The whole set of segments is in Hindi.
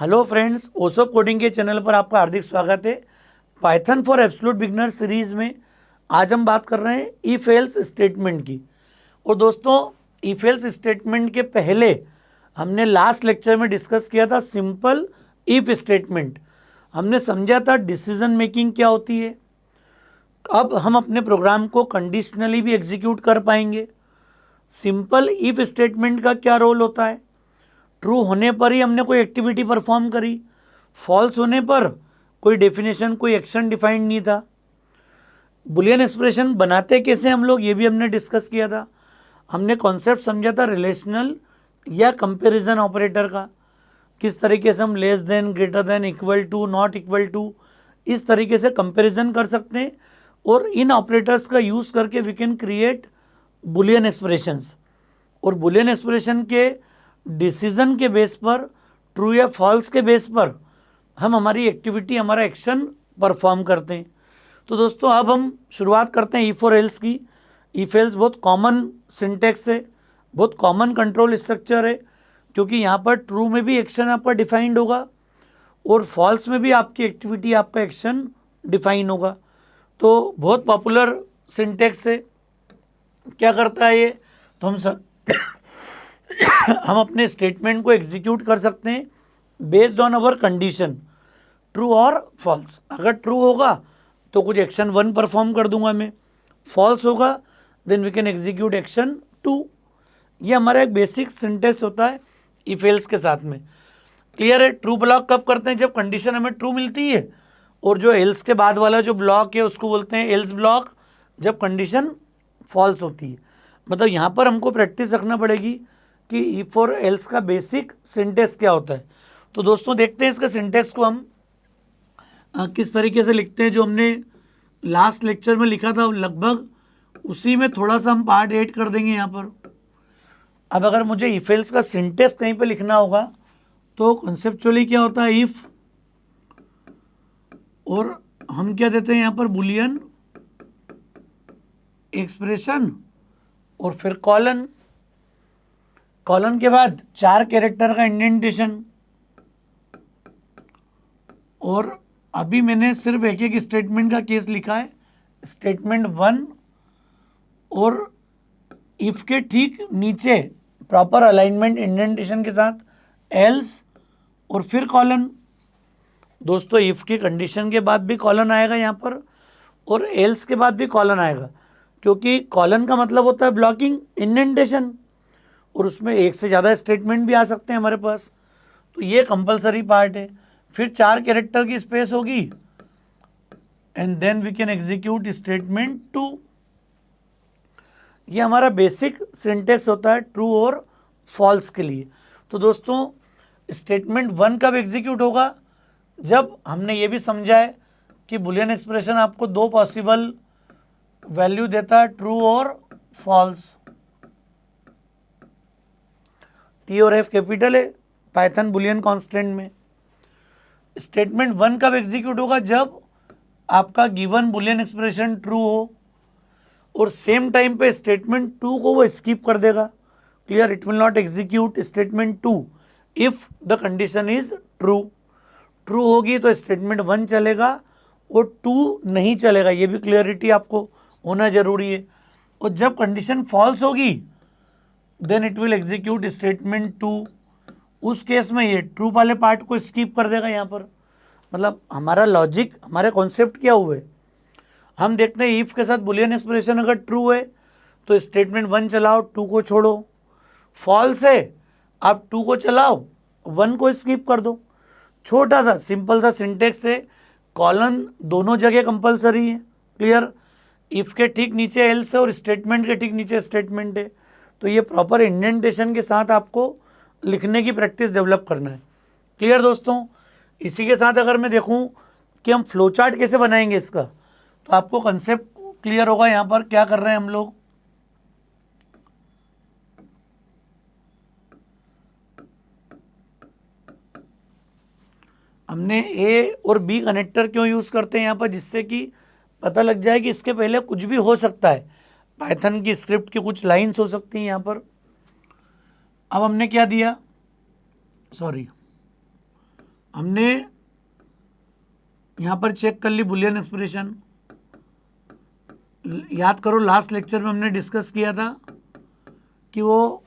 हेलो फ्रेंड्स, ओसो कोडिंग के चैनल पर आपका हार्दिक स्वागत है। Python for absolute beginner series में आज हम बात कर रहे हैं इफ एल्स स्टेटमेंट की। और दोस्तों, इफ एल्स स्टेटमेंट के पहले हमने लास्ट लेक्चर में डिस्कस किया था सिंपल इफ स्टेटमेंट। हमने समझा था डिसीजन मेकिंग क्या होती है। अब हम अपने प्रोग्राम को कंडीशनली भी एग्जीक्यूट कर पाएंगे। सिंपल इफ स्टेटमेंट का क्या रोल होता है। ट्रू होने पर ही हमने कोई एक्टिविटी परफॉर्म करी, फॉल्स होने पर कोई डेफिनेशन, कोई एक्शन डिफाइंड नहीं था। बुलियन एक्सप्रेशन बनाते कैसे हम लोग, ये भी हमने डिस्कस किया था। हमने कॉन्सेप्ट समझा था रिलेशनल या कंपैरिजन ऑपरेटर का, किस तरीके से हम less than, greater than, equal to, not equal to, इस तरीके से कंपैरिजन कर सकते हैं। और इन ऑपरेटर्स का यूज़ करके we can create boolean expressions. और बुलियन एक्सप्रेशन के डिसीजन के बेस पर, ट्रू या फॉल्स के बेस पर हम हमारी एक्टिविटी, हमारा एक्शन परफॉर्म करते हैं। तो दोस्तों, अब हम शुरुआत करते हैं इफ और एल्स की। इफ एल्स बहुत कॉमन सिंटेक्स है, बहुत कॉमन कंट्रोल स्ट्रक्चर है, क्योंकि यहाँ पर ट्रू में भी एक्शन आपका डिफाइंड होगा और फॉल्स में भी आपकी एक्टिविटी, आपका एक्शन डिफाइन होगा। तो बहुत पॉपुलर सिंटेक्स है। क्या करता है ये, तो हम अपने स्टेटमेंट को एग्जीक्यूट कर सकते हैं based on our condition, true और फॉल्स। अगर ट्रू होगा तो कुछ एक्शन 1 परफॉर्म कर दूंगा मैं, फॉल्स होगा then we can execute action 2। ये हमारा एक बेसिक सिंटेक्स होता है इफ एल्स के साथ में। क्लियर है। ट्रू ब्लॉक कब करते हैं, जब कंडीशन हमें ट्रू मिलती है। और जो एल्स के बाद वाला जो ब्लॉक है उसको बोलते हैं एल्स ब्लॉक, जब कंडीशन फॉल्स होती है। मतलब यहाँ पर हमको प्रैक्टिस रखना पड़ेगी कि इफ और एल्स का बेसिक सिंटेक्स क्या होता है। तो दोस्तों, देखते हैं इसका सिंटेक्स को हम किस तरीके से लिखते हैं। जो हमने लास्ट लेक्चर में लिखा था लगभग उसी में थोड़ा सा हम पार्ट ऐड कर देंगे यहाँ पर। अब अगर मुझे इफ एल्स का सिंटेक्स कहीं पे लिखना होगा तो कॉन्सेप्चुअली क्या होता है, इफ, और हम क्या देते हैं यहाँ पर, बुलियन एक्सप्रेशन, और फिर कॉलन। कॉलन के बाद 4 कैरेक्टर का इंडेंटेशन। और अभी मैंने सिर्फ एक एक स्टेटमेंट का केस लिखा है, स्टेटमेंट 1 और इफ के ठीक नीचे प्रॉपर अलाइनमेंट इंडेंटेशन के साथ एल्स और फिर कॉलन। दोस्तों, इफ की कंडीशन के बाद भी कॉलन आएगा यहाँ पर और एल्स के बाद भी कॉलन आएगा, क्योंकि कॉलन का मतलब होता है ब्लॉकिंग, इंडेंटेशन, और उसमें एक से ज़्यादा स्टेटमेंट भी आ सकते हैं हमारे पास। तो ये कंपलसरी पार्ट है। फिर 4 कैरेक्टर की स्पेस होगी and then we can execute statement 2। ये हमारा बेसिक सिंटेक्स होता है ट्रू और फॉल्स के लिए। तो दोस्तों, स्टेटमेंट 1 कब एग्जीक्यूट होगा, जब हमने ये भी समझा है कि बुलियन एक्सप्रेशन आपको 2 पॉसिबल वैल्यू देता है, ट्रू और फॉल्स। टी और एफ कैपिटल है पाइथन बुलियन कांस्टेंट में। स्टेटमेंट 1 कब एग्जीक्यूट होगा, जब आपका गिवन बुलियन एक्सप्रेशन ट्रू हो और सेम टाइम पे स्टेटमेंट 2 को वो स्किप कर देगा। Clear, it will not execute statement 2 if the condition is true. True होगी तो स्टेटमेंट 1 चलेगा और 2 नहीं चलेगा। ये भी क्लियरिटी आपको होना जरूरी है। और जब कंडीशन फॉल्स होगी then it will execute statement 2। उस केस में ये ट्रू वाले पार्ट को स्किप कर देगा यहाँ पर। मतलब हमारा लॉजिक, हमारे कॉन्सेप्ट क्या हुए, हम देखते हैं इफ के साथ बुलियन एक्सप्रेशन अगर ट्रू है तो स्टेटमेंट 1 चलाओ, 2 को छोड़ो। फॉल्स है, आप 2 को चलाओ, 1 को स्किप कर दो। छोटा सा सिंपल सा सिंटेक्स है। कॉलन दोनों जगह कंपलसरी है। क्लियर, इफ के ठीक नीचे एल्स है और स्टेटमेंट के ठीक नीचे स्टेटमेंट है। तो ये प्रॉपर इंडेंटेशन के साथ आपको लिखने की प्रैक्टिस डेवलप करना है। क्लियर दोस्तों, इसी के साथ अगर मैं देखूं कि हम फ्लो चार्ट कैसे बनाएंगे इसका, तो आपको कंसेप्ट क्लियर होगा। यहाँ पर क्या कर रहे हैं हम लोग, हमने ए और बी कनेक्टर क्यों यूज़ करते हैं यहाँ पर, जिससे कि पता लग जाए कि इसके पहले कुछ भी हो सकता है। पाइथन की स्क्रिप्ट की कुछ लाइंस हो सकती हैं यहाँ पर। अब हमने क्या दिया, सॉरी, हमने यहाँ पर चेक कर ली बुलियन एक्सप्रेशन। याद करो लास्ट लेक्चर में हमने डिस्कस किया था कि वो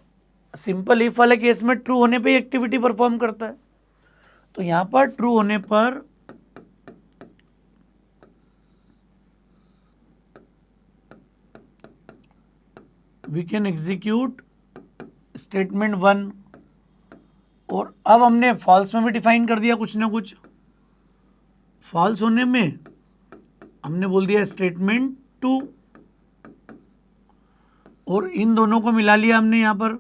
सिंपल इफ वाले केस में ट्रू होने पे ही एक्टिविटी परफॉर्म करता है। तो यहाँ पर ट्रू होने पर वी कैन एग्जीक्यूट स्टेटमेंट 1। और अब हमने फॉल्स में भी डिफाइन कर दिया कुछ ना कुछ। फॉल्स होने में हमने बोल दिया स्टेटमेंट 2, और इन दोनों को मिला लिया हमने। यहाँ पर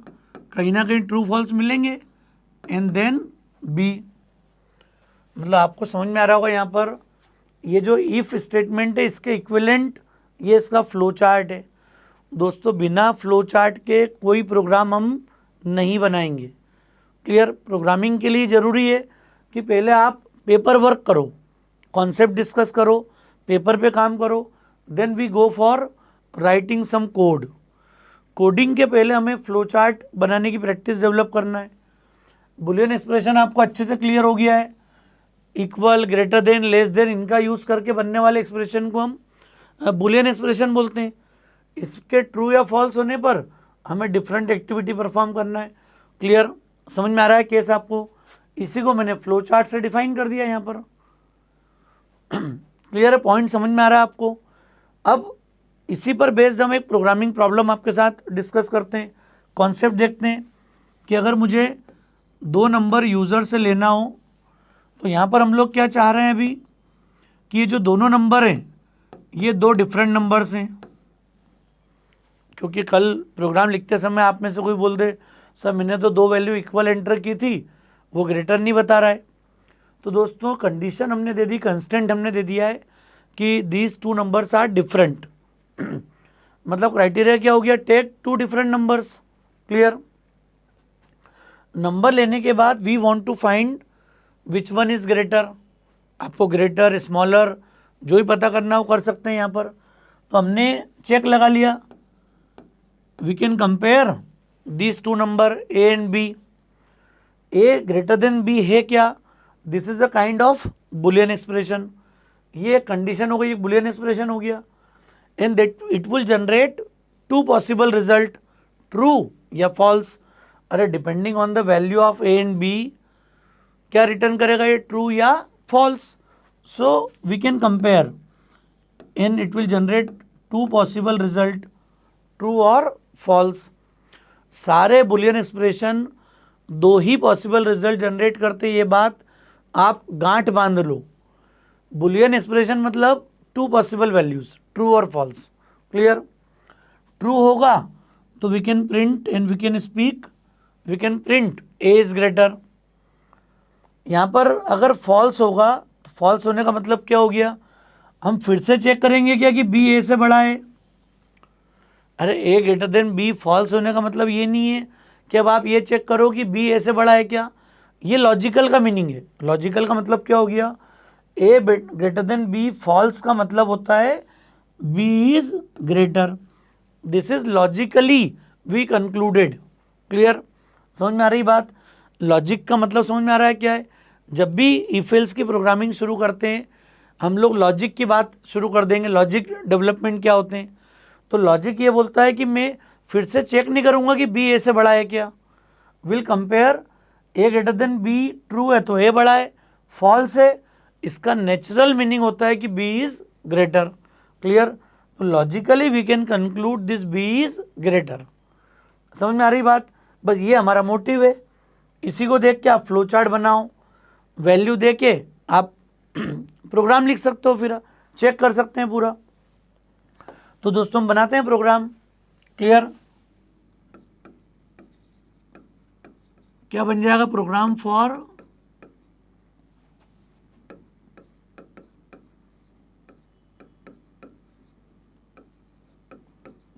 कहीं ना कहीं ट्रू फॉल्स मिलेंगे एंड देन बी। मतलब आपको समझ में आ रहा होगा यहाँ पर ये जो इफ स्टेटमेंट है इसके इक्विवेलेंट ये इसका फ्लो चार्ट है। दोस्तों बिना फ्लो चार्ट के कोई प्रोग्राम हम नहीं बनाएंगे। क्लियर? प्रोग्रामिंग के लिए ज़रूरी है कि पहले आप पेपर वर्क करो, कॉन्सेप्ट डिस्कस करो, पेपर पे काम करो, then we go for writing some code. Coding के पहले हमें फ्लो चार्ट बनाने की प्रैक्टिस डेवलप करना है। बुलियन एक्सप्रेशन आपको अच्छे से क्लियर हो गया है। Equal, greater than, less than, इनका यूज़ करके बनने वाले एक्सप्रेशन को हम बुलियन एक्सप्रेशन बोलते हैं। इसके ट्रू या फॉल्स होने पर हमें डिफरेंट एक्टिविटी परफॉर्म करना है। क्लियर? समझ में आ रहा है केस आपको? इसी को मैंने फ्लो चार्ट से डिफाइन कर दिया यहाँ पर। क्लियर है? पॉइंट समझ में आ रहा है आपको? अब इसी पर बेस्ड हम एक प्रोग्रामिंग प्रॉब्लम आपके साथ डिस्कस करते हैं, कॉन्सेप्ट देखते हैं कि अगर मुझे 2 नंबर यूज़र से लेना हो तो यहाँ पर हम लोग क्या चाह रहे हैं अभी कि ये जो दोनों नंबर हैं ये 2 डिफरेंट नंबर्स हैं। क्योंकि कल प्रोग्राम लिखते समय आप में से कोई बोल दे सर मैंने तो 2 वैल्यू इक्वल एंटर की थी, वो ग्रेटर नहीं बता रहा है। तो दोस्तों कंडीशन हमने दे दी, कंस्टेंट हमने दे दिया है कि दीज 2 नंबर्स आर डिफरेंट। मतलब क्राइटेरिया क्या हो गया? Take 2 different numbers. Clear? Number लेने के बाद we want to find which one is greater. आपको ग्रेटर, स्मॉलर जो ही पता करना हो कर सकते हैं यहाँ पर। तो हमने चेक लगा लिया, we can compare these 2 number A and B. A greater than B है क्या? This is a kind of boolean expression. ये कंडीशन हो गई, एक बुलियन एक्सप्रेशन हो गया। And that it will generate 2 possible result, true या फॉल्स। अरे depending on the value of A and B क्या रिटर्न करेगा ये, ट्रू या false. So we can compare and it will generate 2 possible result, true और फॉल्स। सारे बुलियन एक्सप्रेशन 2 ही पॉसिबल रिजल्ट जनरेट करते, ये बात आप गांठ बांध लो। बुलियन एक्सप्रेशन मतलब 2 पॉसिबल वैल्यूज, ट्रू और फॉल्स। क्लियर? ट्रू होगा तो we can print and we can speak, we can print A is greater. यहाँ पर अगर फॉल्स होगा तो फॉल्स होने का मतलब क्या हो गया? हम फिर से चेक करेंगे क्या कि बी ए से बड़ा है। अरे ए ग्रेटर देन बी फॉल्स होने का मतलब ये नहीं है कि अब आप ये चेक करो कि बी ए से बड़ा है क्या। ये लॉजिकल का मीनिंग है। लॉजिकल का मतलब क्या हो गया? A greater than B, false का मतलब होता है B is greater. This is logically we concluded. Clear? समझ में आ रही बात? लॉजिक का मतलब समझ में आ रहा है क्या है? जब भी इफ एल्स की प्रोग्रामिंग शुरू करते हैं हम लोग लॉजिक की बात शुरू कर देंगे। लॉजिक डेवलपमेंट क्या होते हैं? तो लॉजिक ये बोलता है कि मैं फिर से चेक नहीं करूंगा कि बी ए से बड़ा है क्या। Will compare A greater than B, true है तो ए बड़ा है, फॉल्स है इसका नेचुरल मीनिंग होता है कि बी इज ग्रेटर। क्लियर? तो logically we can conclude this B is greater. समझ में आ रही बात? बस ये हमारा मोटिव है। इसी को देख के आप फ्लो चार्ट बनाओ, वैल्यू दे के आप प्रोग्राम लिख सकते हो, फिर चेक कर सकते हैं पूरा। तो दोस्तों हम बनाते हैं प्रोग्राम। क्लियर? क्या बन जाएगा? Program for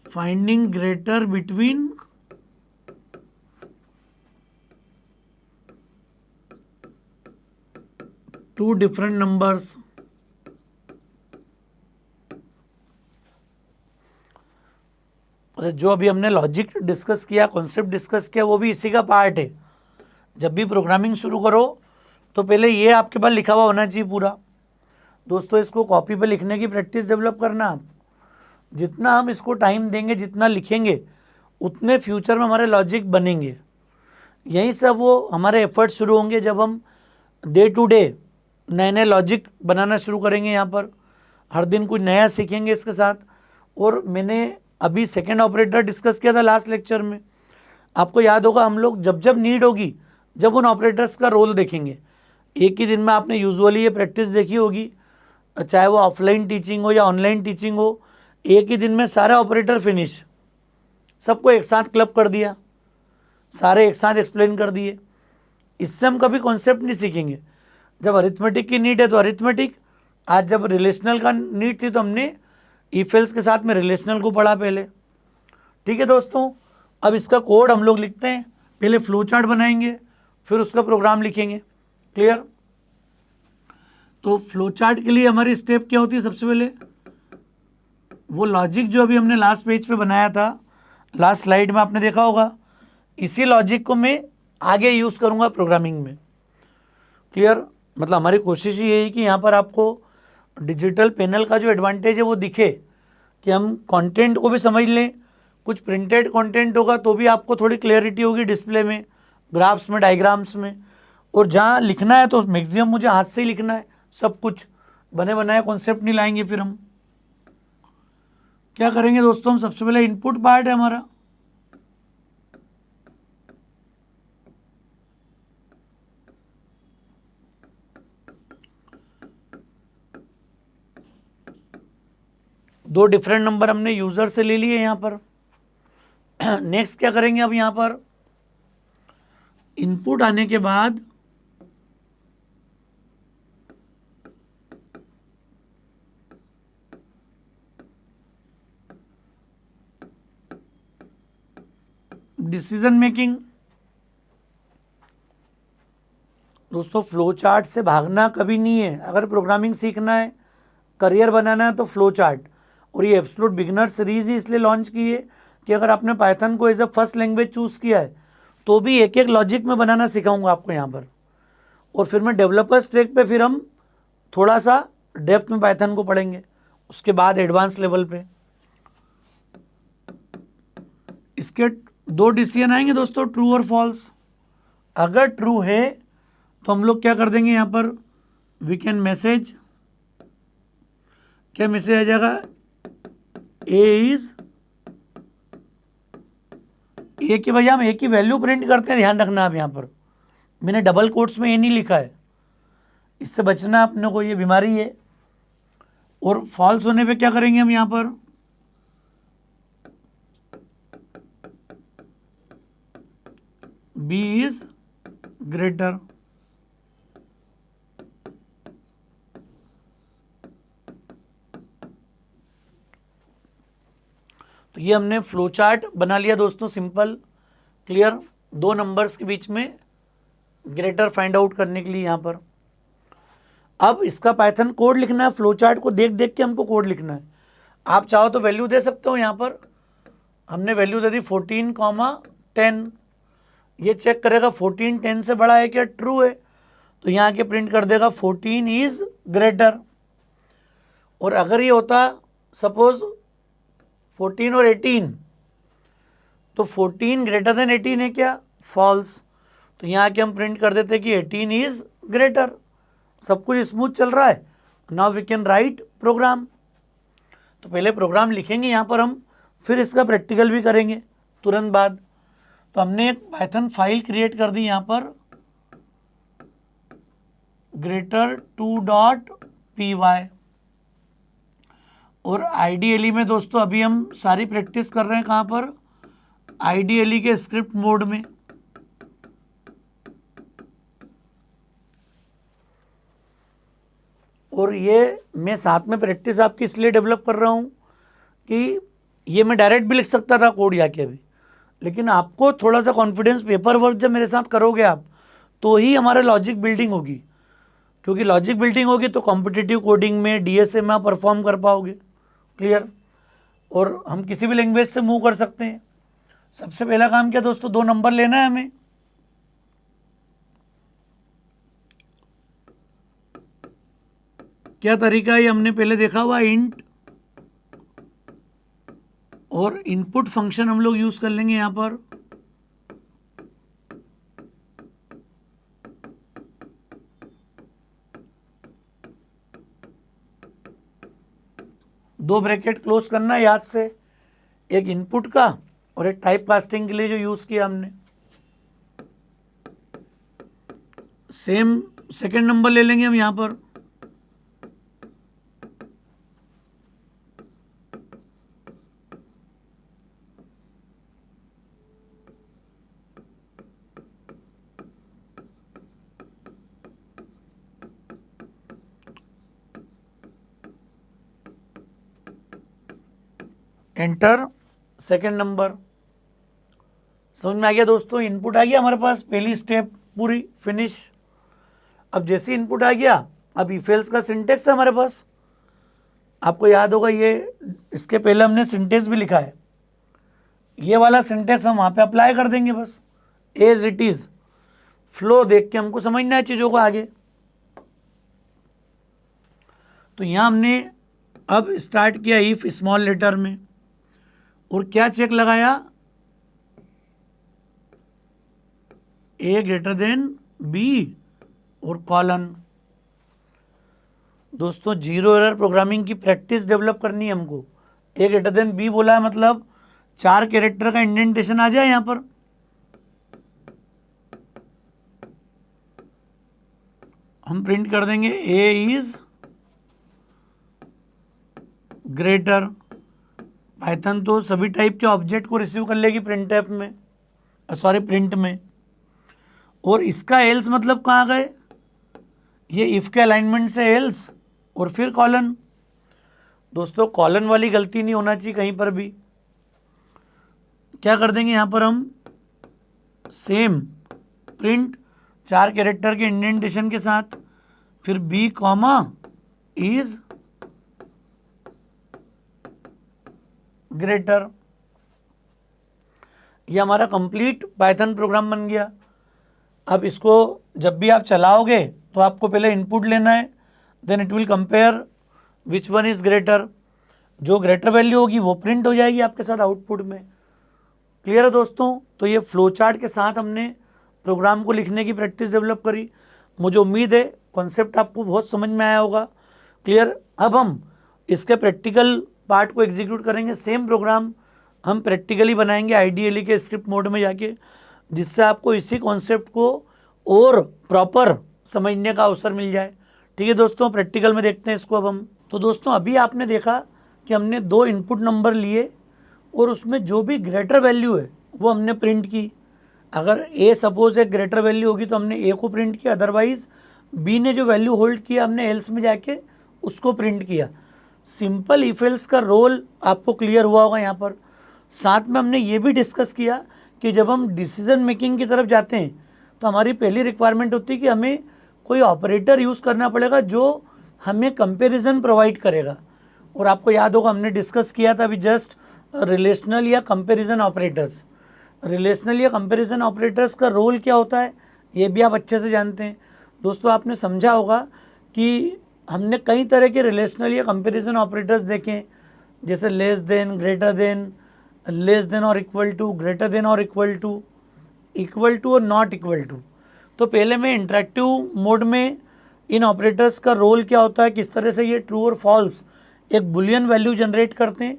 finding greater between two different numbers. जो अभी हमने लॉजिक डिस्कस किया, कॉन्सेप्ट डिस्कस किया, वो भी इसी का पार्ट है। जब भी प्रोग्रामिंग शुरू करो तो पहले ये आपके पास लिखा हुआ होना चाहिए पूरा। दोस्तों इसको कॉपी पे लिखने की प्रैक्टिस डेवलप करना आप। जितना हम इसको टाइम देंगे, जितना लिखेंगे, उतने फ्यूचर में हमारे लॉजिक बनेंगे। यहीं से वो हमारे एफर्ट शुरू होंगे जब हम डे टू डे नए नए लॉजिक बनाना शुरू करेंगे। यहाँ पर हर दिन कुछ नया सीखेंगे इसके साथ। और मैंने अभी सेकेंड ऑपरेटर डिस्कस किया था लास्ट लेक्चर में। आपको याद होगा, हम लोग जब जब नीड होगी, जब उन ऑपरेटर्स का रोल देखेंगे। एक ही दिन में आपने यूजुअली ये प्रैक्टिस देखी होगी, चाहे वो ऑफलाइन टीचिंग हो या ऑनलाइन टीचिंग हो, एक ही दिन में सारे ऑपरेटर फिनिश, सबको एक साथ क्लब कर दिया, सारे एक साथ एक्सप्लेन कर दिए। इससे हम कभी कॉन्सेप्ट नहीं सीखेंगे। जब अरिथमेटिक की नीड है तो अरिथमेटिक, आज जब रिलेशनल का नीड थी तो हमने ईफेल्स के साथ में रिलेशनल को पढ़ा पहले। ठीक है दोस्तों, अब इसका कोड हम लोग लिखते हैं। पहले फ्लो चार्ट बनाएंगे, फिर उसका प्रोग्राम लिखेंगे। क्लियर? तो फ्लो चार्ट के लिए हमारी स्टेप क्या होती है? सबसे पहले वो लॉजिक जो अभी हमने लास्ट पेज पे बनाया था, लास्ट स्लाइड में आपने देखा होगा, इसी लॉजिक को मैं आगे यूज़ करूँगा प्रोग्रामिंग में। क्लियर? मतलब हमारी कोशिश ये है कि यहाँ पर आपको डिजिटल पैनल का जो एडवांटेज है वो दिखे, कि हम कंटेंट को भी समझ लें। कुछ प्रिंटेड कंटेंट होगा तो भी आपको थोड़ी क्लियरिटी होगी डिस्प्ले में, ग्राफ्स में, डायग्राम्स में। और जहाँ लिखना है तो मैक्सिमम मुझे हाथ से ही लिखना है, सब कुछ बने बनाए कॉन्सेप्ट नहीं लाएंगे। फिर हम क्या करेंगे दोस्तों? हम सबसे पहले इनपुट पार्ट है हमारा, दो डिफरेंट नंबर हमने यूजर से ले लिए यहाँ पर। नेक्स्ट क्या करेंगे? अब यहाँ पर इनपुट आने के बाद डिसीजन मेकिंग। दोस्तों फ्लो चार्ट से भागना कभी नहीं है। अगर प्रोग्रामिंग सीखना है, करियर बनाना है, तो फ्लो चार्ट। और ये एब्सोल्यूट बिगिनर सीरीज ही इसलिए लॉन्च की है कि अगर आपने पाइथन को as a first language choose किया है तो भी एक एक लॉजिक में बनाना सिखाऊंगा आपको यहाँ पर। और फिर मैं डेवलपर्स ट्रैक पे फिर हम थोड़ा सा डेप्थ में पाइथन को पढ़ेंगे, उसके बाद एडवांस लेवल पे। इसके दो डिसीजन आएंगे दोस्तों, ट्रू और फॉल्स। अगर ट्रू है तो हम लोग क्या कर देंगे यहाँ पर, वी कैन मैसेज, क्या मैसेज आ जाएगा? ए की वजह हम ए की वैल्यू प्रिंट करते हैं, ध्यान रखना आप। यहाँ पर मैंने डबल कोट्स में ए नहीं लिखा है, इससे बचना अपने को, ये बीमारी है। और फॉल्स होने पे क्या करेंगे हम यहाँ पर, बी इज ग्रेटर। तो ये हमने फ्लो चार्ट बना लिया दोस्तों, सिंपल, क्लियर। दो नंबर्स के बीच में ग्रेटर फाइंड आउट करने के लिए यहाँ पर। अब इसका पाइथन कोड लिखना है, फ्लो चार्ट को देख देख के हमको कोड लिखना है। आप चाहो तो वैल्यू दे सकते हो। यहाँ पर हमने वैल्यू दे दी 14,10। ये चेक करेगा 14 10 से बड़ा है क्या, ट्रू है, तो यहाँ के प्रिंट कर देगा 14 इज ग्रेटर। और अगर ये होता सपोज 14 और 18, तो 14 ग्रेटर देन 18 है क्या, फॉल्स। तो यहाँ के हम प्रिंट कर देते कि 18 इज ग्रेटर। सब कुछ स्मूथ चल रहा है। Now we can write program. तो पहले प्रोग्राम लिखेंगे यहाँ पर हम, फिर इसका प्रैक्टिकल भी करेंगे तुरंत बाद। तो हमने एक पाइथन फाइल क्रिएट कर दी यहाँ पर, greater2.py। और IDLE में दोस्तों अभी हम सारी प्रैक्टिस कर रहे हैं कहाँ पर, IDLE के स्क्रिप्ट मोड में। और ये मैं साथ में प्रैक्टिस आपकी इसलिए डेवलप कर रहा हूँ कि ये मैं डायरेक्ट भी लिख सकता था कोड या के भी, लेकिन आपको थोड़ा सा कॉन्फिडेंस, पेपर वर्क जब मेरे साथ करोगे आप, तो ही हमारे लॉजिक बिल्डिंग होगी। क्योंकि लॉजिक बिल्डिंग होगी तो कॉम्पिटिटिव कोडिंग में, DSA में आप परफॉर्म कर पाओगे। क्लियर? और हम किसी भी लैंग्वेज से मूव कर सकते हैं। सबसे पहला काम क्या दोस्तों, दो नंबर लेना है हमें। क्या तरीका है ये हमने पहले देखा हुआ, इंट और इनपुट फंक्शन हम लोग यूज कर लेंगे यहां पर। दो ब्रैकेट क्लोज करना है याद से, एक इनपुट का और एक टाइप कास्टिंग के लिए जो यूज किया हमने। सेम सेकंड नंबर ले लेंगे हम यहां पर। Enter second number. समझ में आ गया दोस्तों, इनपुट आ गया हमारे पास, पहली स्टेप पूरी फिनिश। अब जैसे इनपुट आ गया, अब इफ एल्स का सिंटेक्स है हमारे पास। आपको याद होगा ये, इसके पहले हमने सिंटेक्स भी लिखा है, ये वाला सिंटेक्स हम वहां पे अप्लाई कर देंगे बस, एज इट इज। फ्लो देख के हमको समझना है चीजों को आगे। तो यहां हमने अब स्टार्ट किया इफ स्मॉल लेटर में, और क्या चेक लगाया, ए ग्रेटर देन बी और कॉलन। दोस्तों जीरो एरर प्रोग्रामिंग की प्रैक्टिस डेवलप करनी है हमको। ए ग्रेटर देन बी बोला है मतलब 4 कैरेक्टर का इंडेंटेशन आ जाए यहां पर। हम प्रिंट कर देंगे ए इज ग्रेटर। पाइथन तो सभी टाइप के ऑब्जेक्ट को रिसीव कर लेगी प्रिंटफ में, सॉरी प्रिंट में। और इसका एल्स मतलब कहाँ गए, ये इफ के अलाइनमेंट से एल्स और फिर कॉलन। दोस्तों कॉलन वाली गलती नहीं होना चाहिए कहीं पर भी। क्या कर देंगे यहां पर हम, सेम प्रिंट 4 कैरेक्टर के इंडेंटेशन के साथ, फिर बी कॉमा इज ग्रेटर। ये हमारा कंप्लीट पाइथन प्रोग्राम बन गया। अब इसको जब भी आप चलाओगे तो आपको पहले इनपुट लेना है, then it will compare which one is greater. जो ग्रेटर वैल्यू होगी वो प्रिंट हो जाएगी आपके साथ आउटपुट में। क्लियर है दोस्तों। तो ये फ्लो चार्ट के साथ हमने प्रोग्राम को लिखने की प्रैक्टिस डेवलप करी। मुझे उम्मीद है कॉन्सेप्ट आपको बहुत समझ में आया होगा। क्लियर। अब हम इसके प्रैक्टिकल पार्ट को एग्जीक्यूट करेंगे। सेम प्रोग्राम हम प्रैक्टिकली बनाएंगे आईडीएलई के स्क्रिप्ट मोड में जाके, जिससे आपको इसी कॉन्सेप्ट को और प्रॉपर समझने का अवसर मिल जाए। ठीक है दोस्तों, प्रैक्टिकल में देखते हैं इसको अब हम। तो दोस्तों अभी आपने देखा कि हमने 2 इनपुट नंबर लिए और उसमें जो भी ग्रेटर वैल्यू है वो हमने प्रिंट की। अगर ए सपोज एक ग्रेटर वैल्यू होगी तो हमने ए को प्रिंट किया, अदरवाइज बी ने जो वैल्यू होल्ड किया हमने एल्स में जाके उसको प्रिंट किया। सिंपल इफ एल्स का रोल आपको क्लियर हुआ होगा यहाँ पर। साथ में हमने ये भी डिस्कस किया कि जब हम डिसीजन मेकिंग की तरफ जाते हैं तो हमारी पहली रिक्वायरमेंट होती है कि हमें कोई ऑपरेटर यूज़ करना पड़ेगा जो हमें कंपैरिजन प्रोवाइड करेगा। और आपको याद होगा हमने डिस्कस किया था अभी जस्ट रिलेशनल या कंपैरिजन ऑपरेटर्स। रिलेशनल या कंपैरिजन ऑपरेटर्स का रोल क्या होता है ये भी आप अच्छे से जानते हैं। दोस्तों आपने समझा होगा कि हमने कई तरह के रिलेशनल या कंपैरिजन ऑपरेटर्स देखे, जैसे less than, greater then, less than और इक्वल टू, ग्रेटर देन और इक्वल टू और नॉट इक्वल टू। तो पहले मैं इंटरेक्टिव मोड में इन ऑपरेटर्स का रोल क्या होता है, किस तरह से ये ट्रू और फॉल्स एक बुलियन वैल्यू जनरेट करते हैं।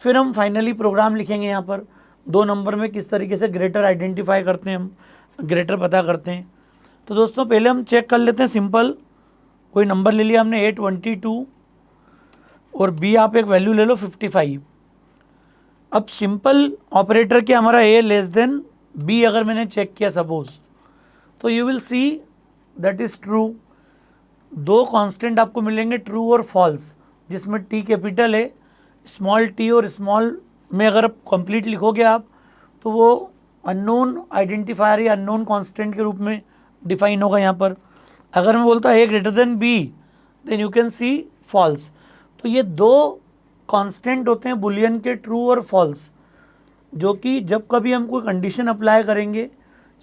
फिर हम फाइनली प्रोग्राम लिखेंगे यहाँ पर 2 नंबर में किस तरीके से ग्रेटर आइडेंटिफाई करते हैं, हम ग्रेटर पता करते हैं। तो दोस्तों पहले हम चेक कर लेते हैं सिंपल, कोई नंबर ले लिया हमने A22 और B आप एक वैल्यू ले लो 55। अब सिंपल ऑपरेटर के हमारा A लेस देन B अगर मैंने चेक किया सपोज, तो you will see that is true. 2 constant आपको मिलेंगे ट्रू और फॉल्स, जिसमें T कैपिटल है, स्मॉल t और स्मॉल में अगर कंप्लीट लिखोगे आप तो वो अननोन आइडेंटिफायर या अननोन कांस्टेंट के रूप में डिफाइन होगा यहाँ पर। अगर मैं बोलता है A greater than B then you can see false. तो ये 2 कांस्टेंट होते हैं बुलियन के, ट्रू और फॉल्स, जो कि जब कभी हम कोई कंडीशन अप्लाई करेंगे,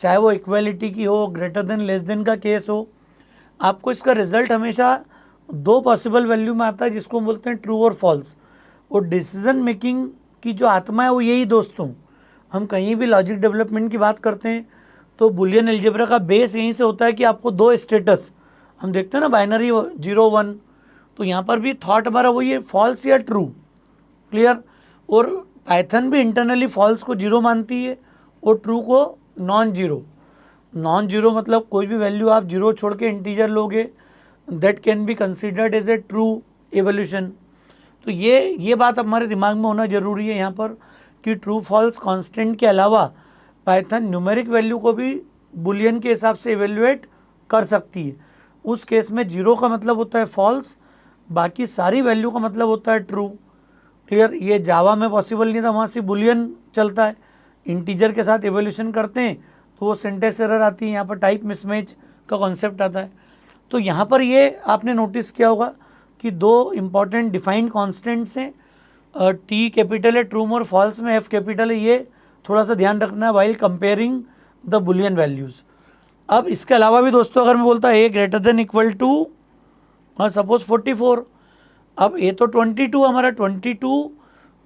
चाहे वो इक्वालिटी की हो, ग्रेटर देन लेस देन का केस हो, आपको इसका रिजल्ट हमेशा दो पॉसिबल वैल्यू में आता है जिसको हम बोलते हैं ट्रू और फॉल्स। और डिसीजन मेकिंग की जो आत्मा है वो यही दोस्तों, हम कहीं भी लॉजिक डेवलपमेंट की बात करते हैं तो बुलियन अलजेब्रा का बेस यहीं से होता है कि आपको दो स्टेटस, हम देखते हैं ना बाइनरी 0 1, तो यहाँ पर भी थॉट हमारा वही है, फॉल्स या ट्रू। क्लियर। और पाइथन भी इंटरनली फॉल्स को जीरो मानती है और ट्रू को नॉन जीरो। नॉन जीरो मतलब कोई भी वैल्यू आप जीरो छोड़ के इंटीजर लोगे, that can be considered as a true evolution. तो ये बात हमारे दिमाग में होना जरूरी है यहाँ पर कि ट्रू फॉल्स कांस्टेंट के अलावा पाइथन न्यूमेरिक वैल्यू को भी बुलियन के हिसाब से इवेल्युएट कर सकती है। उस केस में जीरो का मतलब होता है फॉल्स, बाकी सारी वैल्यू का मतलब होता है ट्रू। क्लियर। ये जावा में पॉसिबल नहीं था, वहाँ से बुलियन चलता है, इंटीजर के साथ इवोल्यूशन करते हैं तो वो सिंटेक्स एरर आती है, यहाँ पर टाइप मिसमैच का कॉन्सेप्ट आता है। तो यहाँ पर ये आपने नोटिस किया होगा कि दो इंपॉर्टेंट डिफाइंड कॉन्स्टेंट्स हैं, टी कैपिटल है ट्रू और फॉल्स में एफ कैपिटल है, ये थोड़ा सा ध्यान रखना है while comparing the boolean values. अब इसके अलावा भी दोस्तों अगर मैं बोलता A greater than equal to suppose 44, अब ए तो 22 हमारा, 22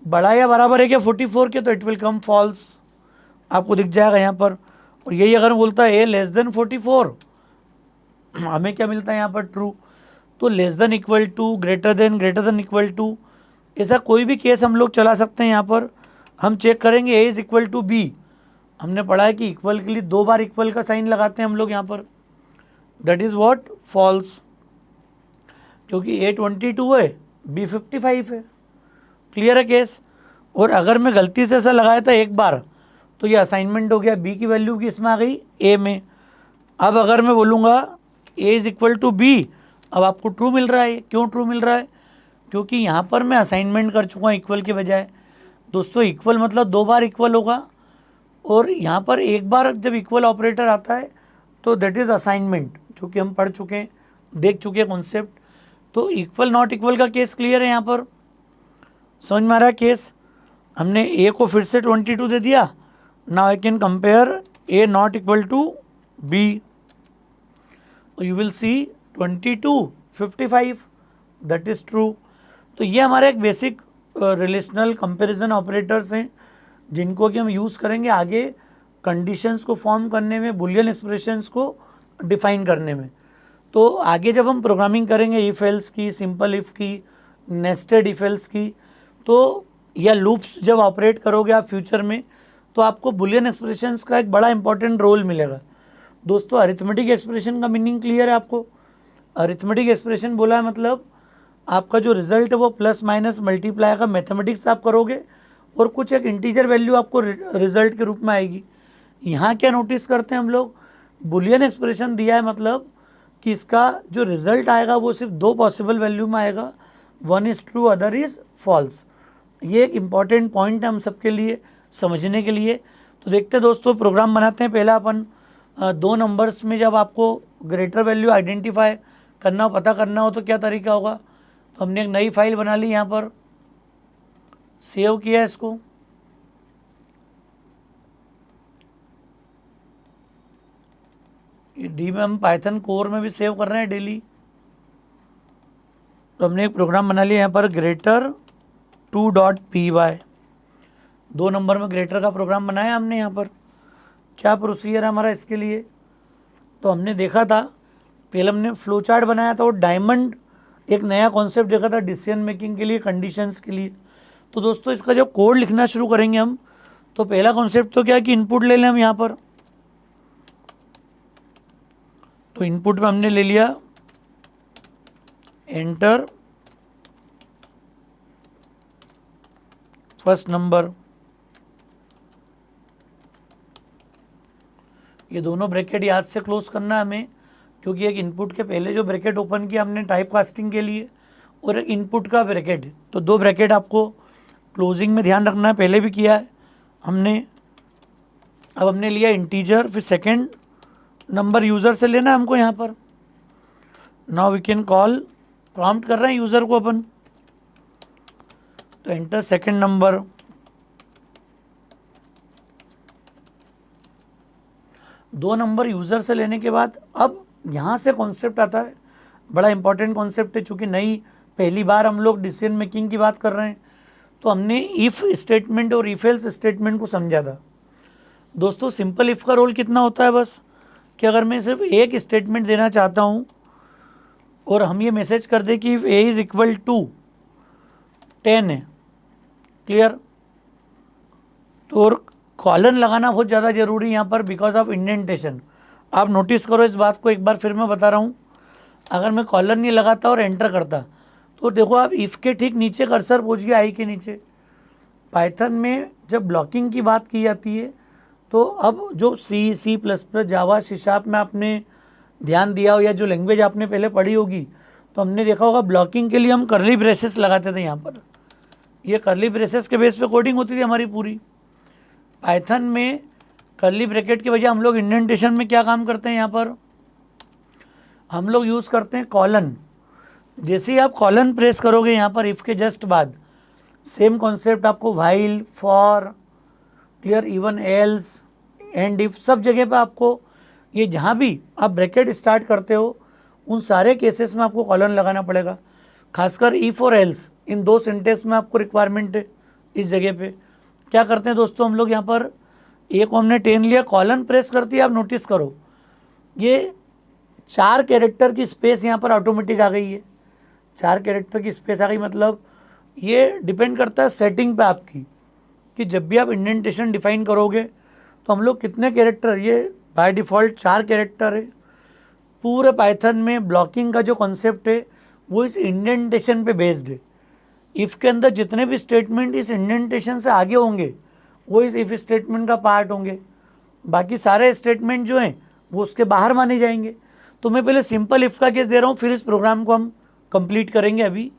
बड़ा या बराबर है क्या 44 के, तो इट विल कम फॉल्स, आपको दिख जाएगा यहाँ पर। और यही अगर बोलता है ए लेस देन 44, हमें क्या मिलता है यहाँ पर ट्रू। तो less than equal to, greater than equal to, ऐसा कोई भी केस हम लोग चला सकते हैं। यहाँ पर हम चेक करेंगे A is equal to B, हमने पढ़ा है कि इक्वल के लिए दो बार इक्वल का साइन लगाते हैं हम लोग यहाँ पर, दैट इज़ व्हाट फॉल्स, क्योंकि ए 22 है बी 55 है। क्लियर है केस। और अगर मैं गलती से ऐसा लगाया था एक बार तो ये असाइनमेंट हो गया, बी की वैल्यू की इसमें आ गई ए में। अब अगर मैं बोलूँगा A is equal to B, अब आपको ट्रू मिल रहा है। क्यों ट्रू मिल रहा है? क्योंकि यहाँ पर मैं असाइनमेंट कर चुका हूँ इक्वल के बजाय। दोस्तों इक्वल मतलब दो बार इक्वल होगा, और यहाँ पर एक बार जब इक्वल ऑपरेटर आता है तो दैट इज़ असाइनमेंट, जो कि हम पढ़ चुके हैं, देख चुके हैं कॉन्सेप्ट। तो इक्वल नॉट इक्वल का केस क्लियर है यहाँ पर, समझ में आ रहा है केस। हमने ए को फिर से 22 दे दिया, now I can compare A not equal to B, you will see 22 55, that is true. तो ये हमारे एक बेसिक रिलेशनल कंपैरिजन ऑपरेटर्स हैं जिनको कि हम यूज़ करेंगे आगे कंडीशंस को फॉर्म करने में, बुलियन एक्सप्रेशंस को डिफाइन करने में। तो आगे जब हम प्रोग्रामिंग करेंगे इफ एल्स की, सिंपल इफ़ की, नेस्टेड इफ एल्स की, तो या लूप्स जब ऑपरेट करोगे आप फ्यूचर में, तो आपको बुलियन एक्सप्रेशंस का एक बड़ा इंपॉर्टेंट रोल मिलेगा। दोस्तों अरिथमेटिक एक्सप्रेशन का मीनिंग क्लियर है आपको? अरिथमेटिक एक्सप्रेशन बोला है मतलब आपका जो रिजल्ट है वो प्लस माइनस मल्टीप्लाई का मैथमेटिक्स आप करोगे और कुछ एक इंटीजर वैल्यू आपको रिजल्ट के रूप में आएगी। यहाँ क्या नोटिस करते हैं हम लोग, बुलियन एक्सप्रेशन दिया है मतलब कि इसका जो रिजल्ट आएगा वो सिर्फ दो पॉसिबल वैल्यू में आएगा, one is true other is false. ये एक इम्पॉर्टेंट पॉइंट है हम सबके लिए समझने के लिए। तो देखते हैं दोस्तों, प्रोग्राम बनाते हैं। पहला अपन दो नंबर्स में जब आपको ग्रेटर वैल्यू आइडेंटिफाई करना हो, पता करना हो, तो क्या तरीका होगा। तो हमने एक नई फाइल बना ली, यहाँ पर सेव किया इसको, डी में हम पाइथन कोर में भी सेव कर रहे हैं डेली। तो हमने एक प्रोग्राम बना लिया यहाँ पर greater2.py, दो नंबर में ग्रेटर का प्रोग्राम बनाया हमने। यहाँ पर क्या प्रोसीजर है हमारा इसके लिए, तो हमने देखा था पहले हमने फ्लो चार्ट बनाया था और डायमंड एक नया कॉन्सेप्ट देखा था डिसीजन मेकिंग के लिए, कंडीशंस के लिए। तो दोस्तों इसका जब कोड लिखना शुरू करेंगे हम, तो पहला कॉन्सेप्ट तो क्या है कि इनपुट ले लें हम यहाँ पर। तो इनपुट में हमने ले लिया एंटर फर्स्ट नंबर, ये दोनों ब्रैकेट याद से क्लोज करना है हमें, क्योंकि एक इनपुट के पहले जो ब्रैकेट ओपन किया हमने टाइप कास्टिंग के लिए और एक इनपुट का ब्रैकेट, तो दो ब्रैकेट आपको क्लोजिंग में ध्यान रखना है, पहले भी किया है हमने। अब हमने लिया इंटीजर, फिर सेकंड नंबर यूज़र से लेना है हमको यहाँ पर। Now we can call, prompt कर रहे हैं यूज़र को अपन, तो एंटर सेकंड नंबर। दो नंबर यूज़र से लेने के बाद अब यहाँ से कॉन्सेप्ट आता है बड़ा इंपॉर्टेंट कॉन्सेप्ट है, चूँकि नई पहली बार हम लोग डिसीजन मेकिंग की बात कर रहे हैं, तो हमने इफ़ स्टेटमेंट और इफ एल्स स्टेटमेंट को समझा था। दोस्तों सिंपल इफ़ का रोल कितना होता है, बस कि अगर मैं सिर्फ एक स्टेटमेंट देना चाहता हूँ और हम ये मैसेज कर दें कि ए इज़ इक्वल टू 10 है, क्लियर, तो और कॉलन लगाना बहुत ज़्यादा ज़रूरी है यहाँ पर बिकॉज ऑफ इंडेंटेशन। आप नोटिस करो इस बात को, एक बार फिर मैं बता रहा हूँ, अगर मैं कॉलन नहीं लगाता और एंटर करता तो देखो आप इफ़ के ठीक नीचे कर्सर पहुँच गया आई के नीचे। पाइथन में जब ब्लॉकिंग की बात की जाती है तो अब जो C plus plus Java C sharp में आपने ध्यान दिया हो या जो लैंग्वेज आपने पहले पढ़ी होगी तो हमने देखा होगा ब्लॉकिंग के लिए हम कर्ली ब्रेसेस लगाते थे। यहाँ पर ये कर्ली ब्रेसेस के बेस पे कोडिंग होती थी हमारी पूरी। पाइथन में कर्ली ब्रैकेट के बजाय हम लोग इंडेंटेशन में क्या काम करते हैं, यहाँ पर हम लोग यूज़ करते हैं कॉलन। जैसे ही आप कॉलन प्रेस करोगे यहाँ पर इफ़ के जस्ट बाद सेम कॉन्सेप्ट आपको while, for, clear, even, else, and if सब जगह पे आपको ये जहाँ भी आप ब्रैकेट स्टार्ट करते हो उन सारे केसेस में आपको कॉलन लगाना पड़ेगा। खासकर इफ और एल्स इन दो सिंटेक्स में आपको रिक्वायरमेंट है। इस जगह पे क्या करते हैं दोस्तों हम लोग, यहाँ पर ए को हमने 10 लिया, कॉलन प्रेस करती है, आप नोटिस करो ये 4 कैरेक्टर की स्पेस यहाँ पर ऑटोमेटिक आ गई है। 4 कैरेक्टर की स्पेस आ गई, मतलब ये डिपेंड करता है सेटिंग पे आपकी कि जब भी आप इंडेंटेशन डिफाइन करोगे तो हम लोग कितने कैरेक्टर, ये बाय डिफ़ॉल्ट 4 कैरेक्टर है। पूरे पाइथन में ब्लॉकिंग का जो कॉन्सेप्ट है वो इस इंडेंटेशन पे बेस्ड है। इफ़ के अंदर जितने भी स्टेटमेंट इस इंडेंटेशन से आगे होंगे वो इस इफ़ स्टेटमेंट का पार्ट होंगे, बाकी सारे स्टेटमेंट जो हैं वो उसके बाहर माने जाएंगे। तो मैं पहले सिंपल इफ़ का केस दे रहा हूँ, फिर इस प्रोग्राम को हम कंप्लीट करेंगे। अभी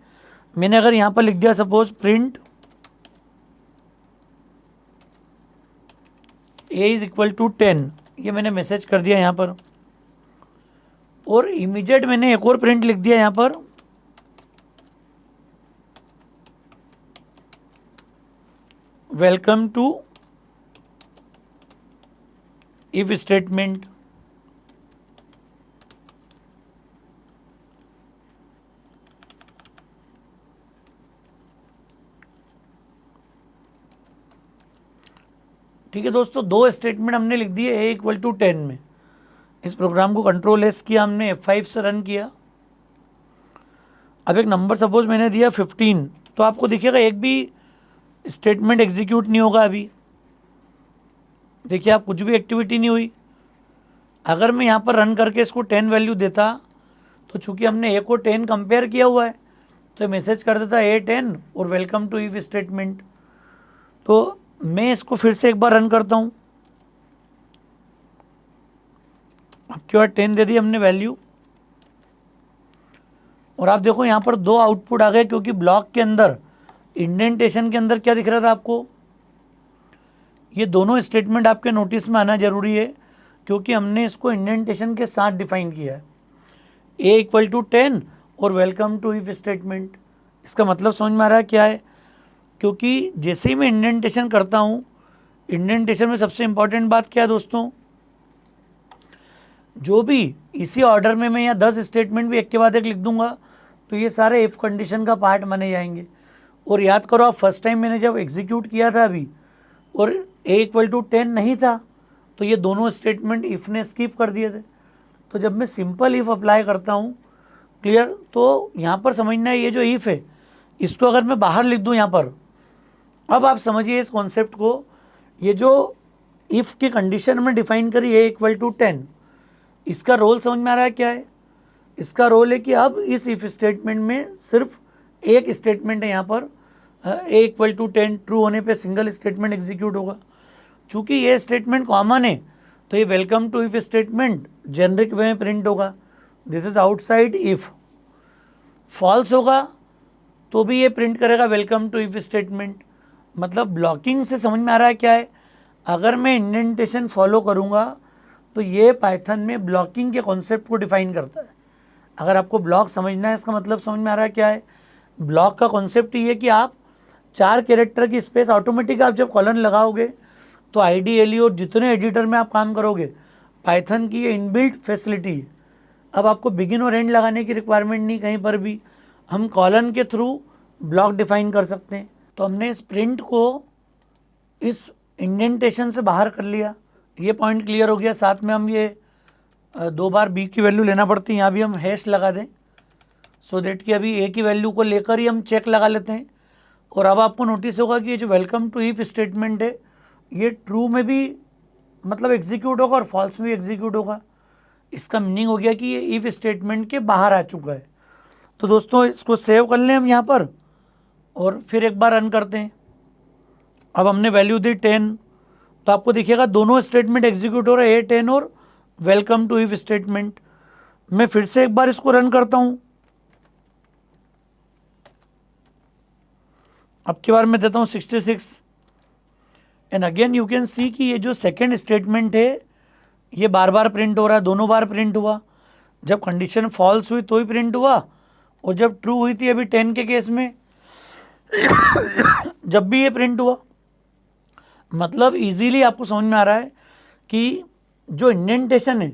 मैंने अगर यहाँ पर लिख दिया suppose print A is equal to 10, ये मैंने मैसेज कर दिया यहाँ पर, और इमीडिएट मैंने एक और प्रिंट लिख दिया यहाँ पर वेलकम टू इफ स्टेटमेंट। ठीक है दोस्तों, 2 स्टेटमेंट हमने लिख दिए ए इक्वल टू 10 में। इस प्रोग्राम को कंट्रोल एस किया हमने, F5 से रन किया। अब एक नंबर सपोज मैंने दिया 15, तो आपको दिखेगा एक भी स्टेटमेंट एग्जीक्यूट नहीं होगा। अभी देखिए आप, कुछ भी एक्टिविटी नहीं हुई। अगर मैं यहाँ पर रन करके इसको 10 वैल्यू देता तो चूंकि हमने ए को 10 कंपेयर किया हुआ है तो मैसेज कर देता A10 और वेलकम टू इफ स्टेटमेंट। तो मैं इसको फिर से एक बार रन करता हूँ, आपके बाद 10 दे दी हमने वैल्यू, और आप देखो यहाँ पर 2 आउटपुट आ गए, क्योंकि ब्लॉक के अंदर इंडेंटेशन के अंदर क्या दिख रहा था आपको, ये दोनों स्टेटमेंट आपके नोटिस में आना जरूरी है क्योंकि हमने इसको इंडेंटेशन के साथ डिफाइन किया है, ए इक्वल टू 10 और वेलकम टू इफ स्टेटमेंट। इसका मतलब समझ में आ रहा है क्या है, क्योंकि जैसे ही मैं इंडेंटेशन करता हूँ, इंडेंटेशन में सबसे इंपॉर्टेंट बात क्या है दोस्तों, जो भी इसी ऑर्डर में मैं यहाँ 10 स्टेटमेंट भी एक के बाद एक लिख दूंगा तो ये सारे इफ कंडीशन का पार्ट माने जाएंगे। और याद करो आप, फर्स्ट टाइम मैंने जब एग्जीक्यूट किया था अभी और ए इक्वल टू 10 नहीं था तो ये दोनों स्टेटमेंट इफ ने स्किप कर दिए थे। तो जब मैं सिंपल इफ अप्लाई करता हूँ, क्लियर, तो यहाँ पर समझना है ये जो इफ है इसको अगर मैं बाहर लिख दूँ यहाँ पर, अब आप समझिए इस कॉन्सेप्ट को, ये जो इफ की कंडीशन में डिफाइन करी ए इक्वल टू 10, इसका रोल समझ में आ रहा है क्या है। इसका रोल है कि अब इस इफ स्टेटमेंट में सिर्फ एक स्टेटमेंट है, यहाँ पर ए इक्वल टू 10 ट्रू होने पे सिंगल स्टेटमेंट एग्जीक्यूट होगा। चूंकि ये स्टेटमेंट कॉमन है तो ये welcome to if statement generic way में प्रिंट होगा, this is outside if. False होगा तो भी ये प्रिंट करेगा वेलकम टू इफ स्टेटमेंट। मतलब ब्लॉकिंग से समझ में आ रहा है क्या है, अगर मैं इंडेंटेशन फॉलो करूँगा तो ये पाइथन में ब्लॉकिंग के कॉन्सेप्ट को डिफाइन करता है। अगर आपको ब्लॉक समझना है, इसका मतलब समझ में आ रहा है क्या है, ब्लॉक का कॉन्सेप्ट ये है कि आप 4 कैरेक्टर की स्पेस ऑटोमेटिक आप जब कॉलन लगाओगे तो आइडियली और जितने एडिटर में आप काम करोगे, पाइथन की ये इनबिल्ट फैसिलिटी है अब आपको बिगिन और एंड लगाने की रिक्वायरमेंट नहीं कहीं पर भी, हम कॉलन के थ्रू ब्लॉक डिफाइन कर सकते हैं। तो हमने इस प्रिंट को इस इंडेंटेशन से बाहर कर लिया, ये पॉइंट क्लियर हो गया। साथ में हम ये 2 बार बी की वैल्यू लेना पड़ती है, यहाँ भी हम हैश लगा दें सो दैट कि अभी ए की वैल्यू को लेकर ही हम चेक लगा लेते हैं। और अब आपको नोटिस होगा कि ये जो वेलकम टू इफ स्टेटमेंट है ये ट्रू में भी मतलब एग्जीक्यूट होगा और फॉल्स में भी एग्जीक्यूट होगा। इसका मीनिंग हो गया कि ये इफ स्टेटमेंट के बाहर आ चुका है। तो दोस्तों इसको सेव कर लें हम यहाँ पर और फिर एक बार रन करते हैं। अब हमने वैल्यू दी 10, तो आपको दिखेगा दोनों स्टेटमेंट एग्जीक्यूट हो रहे हैं, A10 और वेलकम टू इफ स्टेटमेंट। मैं फिर से एक बार इसको रन करता हूँ। अब की बार मैं देता हूँ 66 एंड अगेन यू कैन सी कि ये जो सेकेंड स्टेटमेंट है ये बार बार प्रिंट हो रहा है, दोनों बार प्रिंट हुआ। जब कंडीशन फॉल्स हुई तो ही प्रिंट हुआ और जब ट्रू हुई थी अभी 10 के केस में जब भी ये प्रिंट हुआ। मतलब इजीली आपको समझ में आ रहा है कि जो इंडेंटेशन है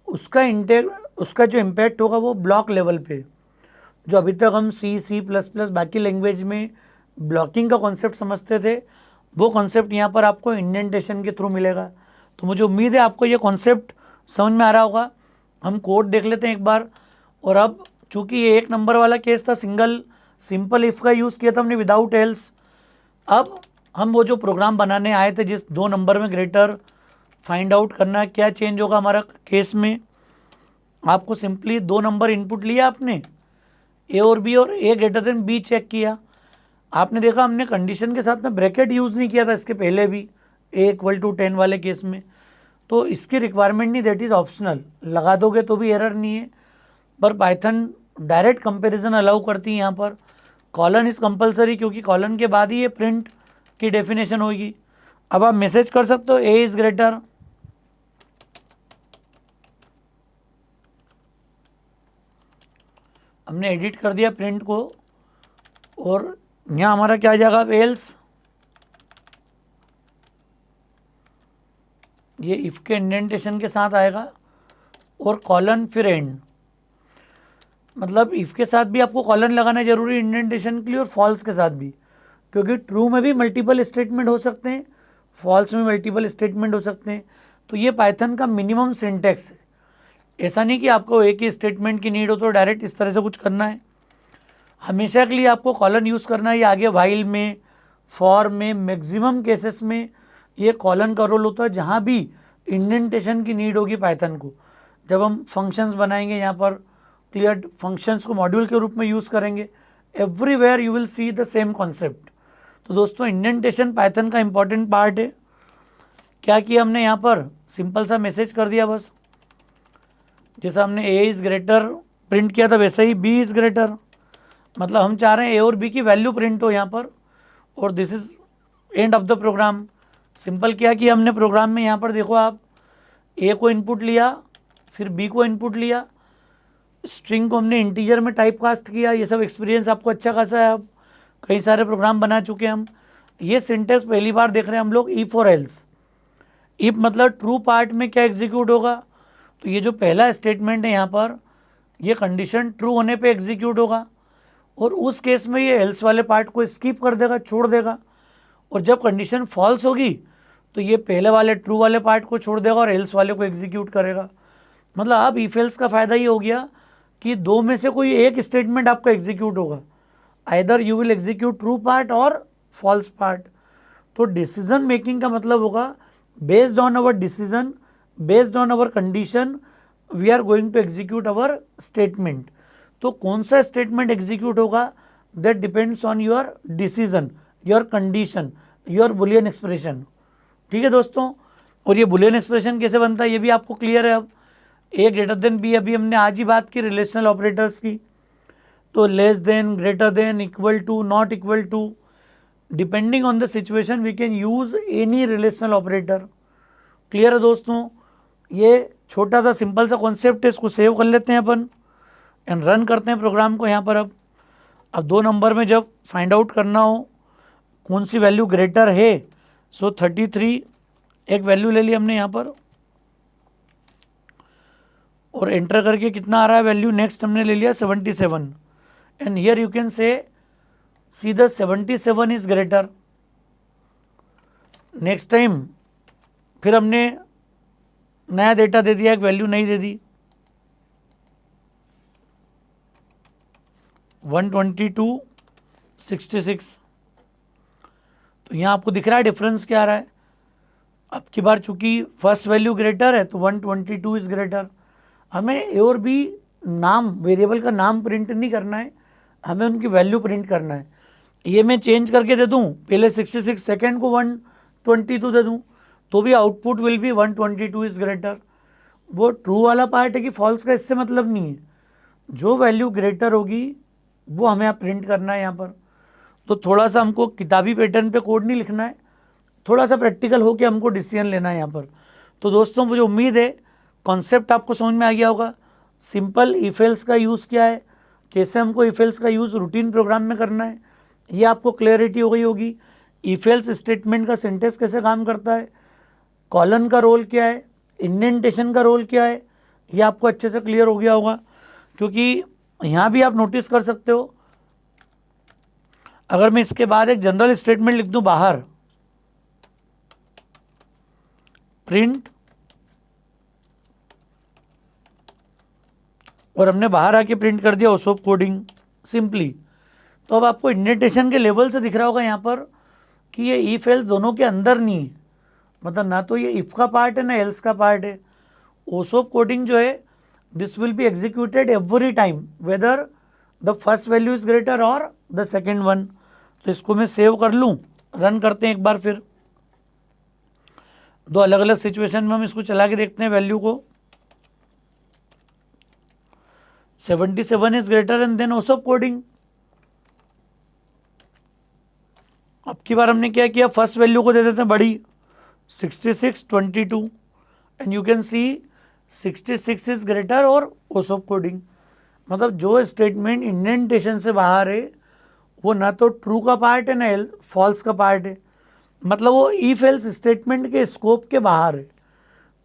उसका जो इम्पैक्ट होगा वो ब्लॉक लेवल पे। जो अभी तक हम C++ बाकी लैंग्वेज में ब्लॉकिंग का कॉन्सेप्ट समझते थे वो कॉन्सेप्ट यहाँ पर आपको इंडेंटेशन के थ्रू मिलेगा। तो मुझे उम्मीद है आपको ये कॉन्सेप्ट समझ में आ रहा होगा। हम कोड देख लेते हैं एक बार। और अब चूंकि ये 1 नंबर वाला केस था, सिंपल इफ़ का यूज़ किया था हमने विदाउट एल्स। अब हम वो जो प्रोग्राम बनाने आए थे जिस 2 नंबर में ग्रेटर फाइंड आउट करना है क्या चेंज होगा हमारा केस में, आपको सिंपली 2 नंबर इनपुट लिया आपने ए और बी और ए ग्रेटर देन बी चेक किया। आपने देखा हमने कंडीशन के साथ में ब्रैकेट यूज़ नहीं किया था इसके पहले भी ए इक्वल टू 10 वाले केस में। तो इसकी रिक्वायरमेंट नहीं, दैट इज़ ऑप्शनल, लगा दोगे तो भी एरर नहीं है। पर पाइथन डायरेक्ट कंपैरिजन अलाउ करती है। यहाँ पर कॉलन इज़ कंपलसरी क्योंकि कॉलन के बाद ही ये प्रिंट की डेफिनेशन होगी। अब आप मैसेज कर सकते हो ए इज़ ग्रेटर, हमने एडिट कर दिया प्रिंट को और यहाँ हमारा क्या आ जाएगा एल्स, ये इफ़ के इंडेंटेशन के साथ आएगा और कॉलन फिर एंड। मतलब इफ़ के साथ भी आपको कॉलन लगाना जरूरी इंडेंटेशन के लिए और फॉल्स के साथ भी, क्योंकि ट्रू में भी मल्टीपल स्टेटमेंट हो सकते हैं, फॉल्स में मल्टीपल स्टेटमेंट हो सकते हैं। तो ये पाइथन का मिनिमम सिंटेक्स है। ऐसा नहीं कि आपको एक ही स्टेटमेंट की नीड हो तो डायरेक्ट इस तरह से कुछ करना है। हमेशा के लिए आपको कॉलन यूज़ करना है। ये आगे वाइल में, फॉर में, मैक्सिमम केसेस में ये कॉलन का रोल होता है जहाँ भी इंडेंटेशन की नीड होगी पाइथन को। जब हम फंक्शंस बनाएंगे यहाँ पर क्लियर फंक्शंस को मॉड्यूल के रूप में यूज़ करेंगे, everywhere you will see the same concept. तो दोस्तों इंडेंटेशन पाइथन का इंपॉर्टेंट पार्ट है। क्या किया हमने यहाँ पर, सिंपल सा मैसेज कर दिया बस। जैसा हमने ए इज़ ग्रेटर प्रिंट किया था वैसे ही बी इज़ ग्रेटर। मतलब हम चाह रहे हैं ए और बी की वैल्यू प्रिंट हो यहाँ पर और this is end of the program. Simple क्या किया हमने प्रोग्राम में, यहाँ पर देखो आप ए को इनपुट लिया फिर बी को इनपुट लिया, स्ट्रिंग को हमने इंटीजर में टाइप कास्ट किया। ये सब एक्सपीरियंस आपको अच्छा खासा है, अब कई सारे प्रोग्राम बना चुके हैं हम। ये सिंटेक्स पहली बार देख रहे हैं हम लोग, इफ और एल्स। इफ मतलब ट्रू पार्ट में क्या एग्जीक्यूट होगा, तो ये जो पहला स्टेटमेंट है यहाँ पर ये कंडीशन ट्रू होने पे एग्जीक्यूट होगा और उस केस में ये एल्स वाले पार्ट को स्किप कर देगा, छोड़ देगा। और जब कंडीशन फॉल्स होगी तो ये पहले वाले ट्रू वाले पार्ट को छोड़ देगा और एल्स वाले को एग्जीक्यूट करेगा। मतलब अब इफ एल्स का फ़ायदा ये हो गया कि 2 में से कोई एक स्टेटमेंट आपका एग्जीक्यूट होगा, either you will execute true part और फॉल्स पार्ट। तो डिसीजन मेकिंग का मतलब होगा based on our decision, based on our condition we are going to execute our statement. तो कौन सा स्टेटमेंट एग्जीक्यूट होगा that depends on your decision, your condition, your boolean expression. ठीक है दोस्तों, और ये बुलियन एक्सप्रेशन कैसे बनता है ये भी आपको क्लियर है। अब ए ग्रेटर देन बी, अभी हमने आज ही बात की रिलेशनल ऑपरेटर्स की। तो less than, greater than, equal to, not equal to, depending on the situation we can use any relational operator. Clear है दोस्तों, ये छोटा सा सिंपल सा कॉन्सेप्ट है, इसको सेव कर लेते हैं अपन एंड रन करते हैं प्रोग्राम को यहाँ पर। अब 2 नंबर में जब फाइंड आउट करना हो कौन सी वैल्यू ग्रेटर है, सो 33 एक वैल्यू ले ली हमने यहाँ पर और एंटर करके कितना आ रहा है वैल्यू, नेक्स्ट हमने ले लिया 77 and here you can say see the 77 is greater. Next time फिर हमने नया डेटा दे दिया, एक वैल्यू नहीं दे दी, 122.66। तो यहाँ आपको दिख रहा है डिफरेंस क्या आ रहा है। अब की बार चूंकि फर्स्ट वैल्यू ग्रेटर है तो 122 इज ग्रेटर। हमें ए और बी नाम, वेरिएबल का नाम प्रिंट नहीं करना है, हमें उनकी वैल्यू प्रिंट करना है। ये मैं चेंज करके दे दूँ, पहले 66 सेकेंड को 122 दे दूँ तो भी output will be 122 is greater. वो ट्रू वाला पार्ट है कि फॉल्स का इससे मतलब नहीं है, जो वैल्यू ग्रेटर होगी वो हमें यहाँ प्रिंट करना है यहाँ पर। तो थोड़ा सा हमको किताबी पैटर्न पे कोड नहीं लिखना है, थोड़ा सा प्रैक्टिकल होकर हमको डिसीजन लेना है यहाँ पर। तो दोस्तों मुझे उम्मीद है कॉन्सेप्ट आपको समझ में आ गया होगा। सिंपल इफ एल्स का यूज़ क्या है, कैसे हमको इफ एल्स का यूज़ रूटीन प्रोग्राम में करना है, ये आपको क्लैरिटी हो गई होगी। इफ एल्स स्टेटमेंट का सिंटेक्स कैसे काम करता है, कॉलन का रोल क्या है, इंडेंटेशन का रोल क्या है, ये आपको अच्छे से क्लियर हो गया होगा। क्योंकि यहाँ भी आप नोटिस कर सकते हो, अगर मैं इसके बाद एक जनरल स्टेटमेंट लिख दूं बाहर, प्रिंट, और हमने बाहर आके प्रिंट कर दिया ओसोप कोडिंग सिंपली, तो अब आपको इंडेंटेशन के लेवल से दिख रहा होगा यहाँ पर कि ये इफ एल्स दोनों के अंदर नहीं है, मतलब ना तो ये इफ का पार्ट है ना एल्स का पार्ट है। ओसोप कोडिंग जो है this will be executed every time whether the first value is greater और द सेकेंड वन। तो इसको मैं सेव कर लूँ, रन करते हैं एक बार फिर, दो अलग अलग सिचुएशन में हम इसको चला के देखते हैं वैल्यू को। 77 इज ग्रेटर एंड देन ओसोप कोडिंग। अब की बार हमने क्या किया, फर्स्ट वैल्यू को दे देते हैं बड़ी 6622 and you can C 66 is greater और ओसोप कोडिंग। मतलब जो स्टेटमेंट इंडेंटेशन से बाहर है वो ना तो ट्रू का पार्ट है ना फॉल्स का पार्ट है, मतलब वो इफ एल्स स्टेटमेंट के स्कोप के बाहर है।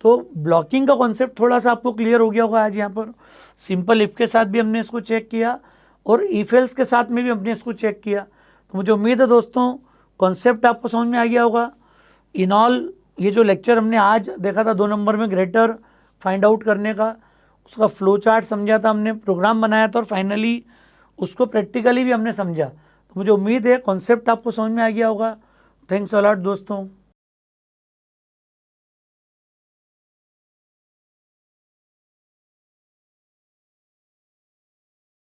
तो ब्लॉकिंग का कॉन्सेप्ट थोड़ा सा आपको क्लियर हो गया होगा आज यहाँ पर। सिंपल इफ के साथ भी हमने इसको चेक किया और इफ एल्स के साथ में भी हमने इसको चेक किया। तो मुझे उम्मीद है दोस्तों कॉन्सेप्ट आपको समझ में आ गया होगा। इन ऑल ये जो लेक्चर हमने आज देखा था 2 नंबर में ग्रेटर फाइंड आउट करने का, उसका फ्लो चार्ट समझा था हमने, प्रोग्राम बनाया था और फाइनली उसको प्रैक्टिकली भी हमने समझा। तो मुझे उम्मीद है कॉन्सेप्ट आपको समझ में आ गया होगा। थैंक्स अ लॉट दोस्तों।